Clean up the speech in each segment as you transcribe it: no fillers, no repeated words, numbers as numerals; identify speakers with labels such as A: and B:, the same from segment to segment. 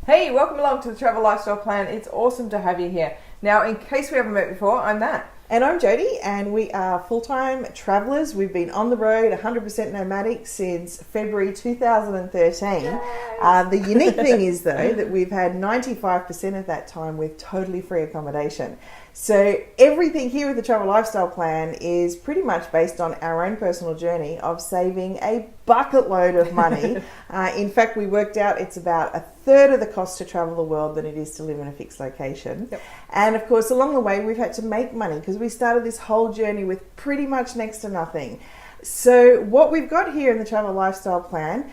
A: Hey, welcome along to the Travel Lifestyle Plan. It's awesome to have you here. Now, in case we haven't met before, I'm Nat.
B: And I'm Jody, and we are full-time travellers. We've been on the road 100% nomadic since February 2013. The unique thing is, though, that we've had 95% of that time with totally free accommodation. So everything here with the Travel Lifestyle Plan is pretty much based on our own personal journey of saving a bucket load of money. In fact, we worked out it's about a third of the cost to travel the world than it is to live in a fixed location.
A: Yep.
B: And of course, along the way, we've had to make money because we started this whole journey with pretty much next to nothing. So what we've got here in the Travel Lifestyle Plan,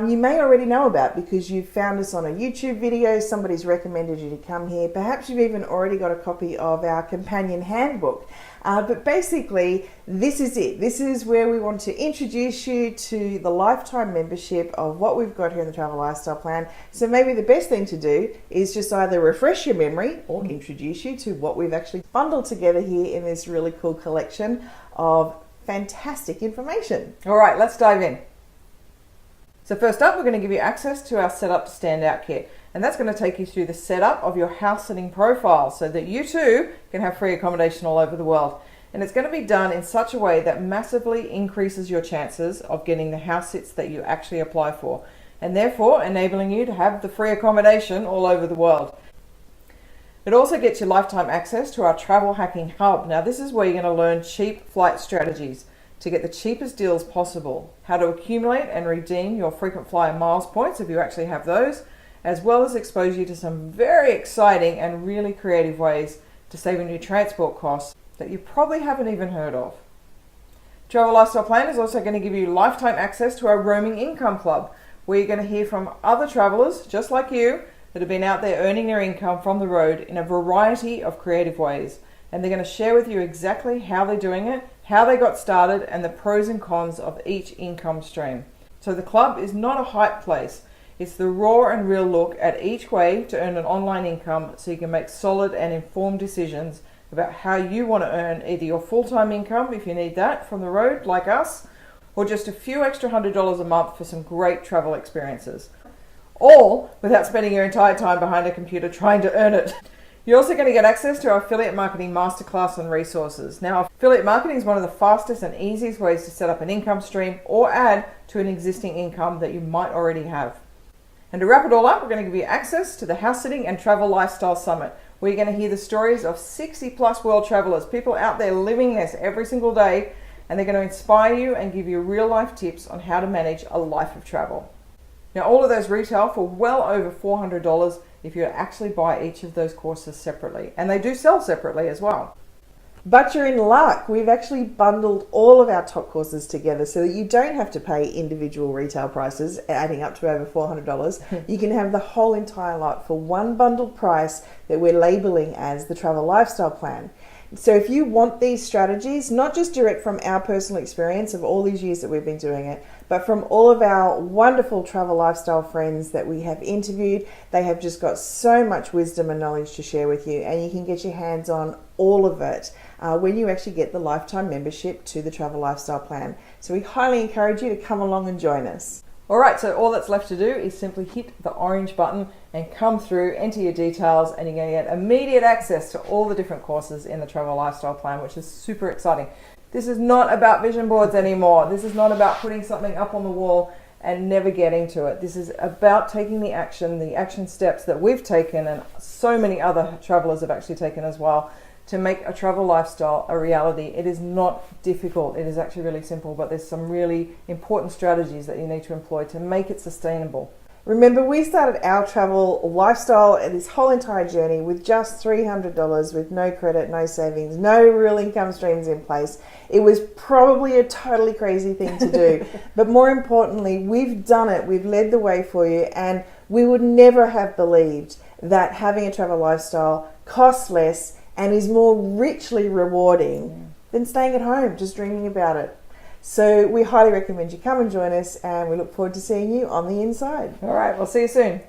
B: you may already know about because you've found us on a YouTube video, somebody's recommended you to come here. Perhaps you've even already got a copy of our companion handbook. But basically, this is it. This is where we want to introduce you to the lifetime membership of what we've got here in the Travel Lifestyle Plan. So maybe the best thing to do is just either refresh your memory or introduce you to what we've actually bundled together here in this really cool collection of fantastic information.
A: All right, let's dive in. So first up, we're going to give you access to our Setup to Stand Out kit. And that's going to take you through the setup of your house sitting profile so that you too can have free accommodation all over the world. And it's going to be done in such a way that massively increases your chances of getting the house sits that you actually apply for, and therefore enabling you to have the free accommodation all over the world. It also gets you lifetime access to our travel hacking hub. Now this is where you're going to learn cheap flight strategies to get the cheapest deals possible, how to accumulate and redeem your frequent flyer miles points if you actually have those, as well as expose you to some very exciting and really creative ways to save on your transport costs that you probably haven't even heard of. Travel Lifestyle Plan is also going to give you lifetime access to our Roaming Income Club, where you're going to hear from other travelers just like you that have been out there earning their income from the road in a variety of creative ways. And they're going to share with you exactly how they're doing it, how they got started, and the pros and cons of each income stream. So the club is not a hype place. It's the raw and real look at each way to earn an online income so you can make solid and informed decisions about how you want to earn either your full-time income, if you need that, from the road like us, or just a few extra $100 a month for some great travel experiences. All without spending your entire time behind a computer trying to earn it. You're also going to get access to our affiliate marketing masterclass and resources. Now, affiliate marketing is one of the fastest and easiest ways to set up an income stream or add to an existing income that you might already have. And to wrap it all up, we're going to give you access to the House Sitting and Travel Lifestyle Summit, where you're going to hear the stories of 60 plus world travelers, people out there living this every single day, and they're going to inspire you and give you real life tips on how to manage a life of travel. Now, all of those retail for well over $400 if you actually buy each of those courses separately. And they do sell separately as well.
B: But you're in luck. We've actually bundled all of our top courses together so that you don't have to pay individual retail prices adding up to over $400. You can have the whole entire lot for one bundled price that we're labeling as the Travel Lifestyle Plan. So if you want these strategies, not just direct from our personal experience of all these years that we've been doing it, but from all of our wonderful travel lifestyle friends that we have interviewed, they have just got so much wisdom and knowledge to share with you, and you can get your hands on all of it when you actually get the lifetime membership to the Travel Lifestyle Plan. So we highly encourage you to come along and join us.
A: All right, so all that's left to do is simply hit the orange button and come through, enter your details, and you're going to get immediate access to all the different courses in the Travel Lifestyle Plan, which is super exciting. This is not about vision boards anymore. This is not about putting something up on the wall and never getting to it. This is about taking the action steps that we've taken and so many other travelers have actually taken as well to make a travel lifestyle a reality. It is not difficult. It is actually really simple, but there's some really important strategies that you need to employ to make it sustainable.
B: Remember, we started our travel lifestyle and this whole entire journey with just $300 with no credit, no savings, no real income streams in place. It was probably a totally crazy thing to do. But more importantly, we've done it. We've led the way for you, and we would never have believed that having a travel lifestyle costs less and is more richly rewarding than staying at home, just dreaming about it. So we highly recommend you come and join us, and we look forward to seeing you on the inside.
A: All right, we'll see you soon.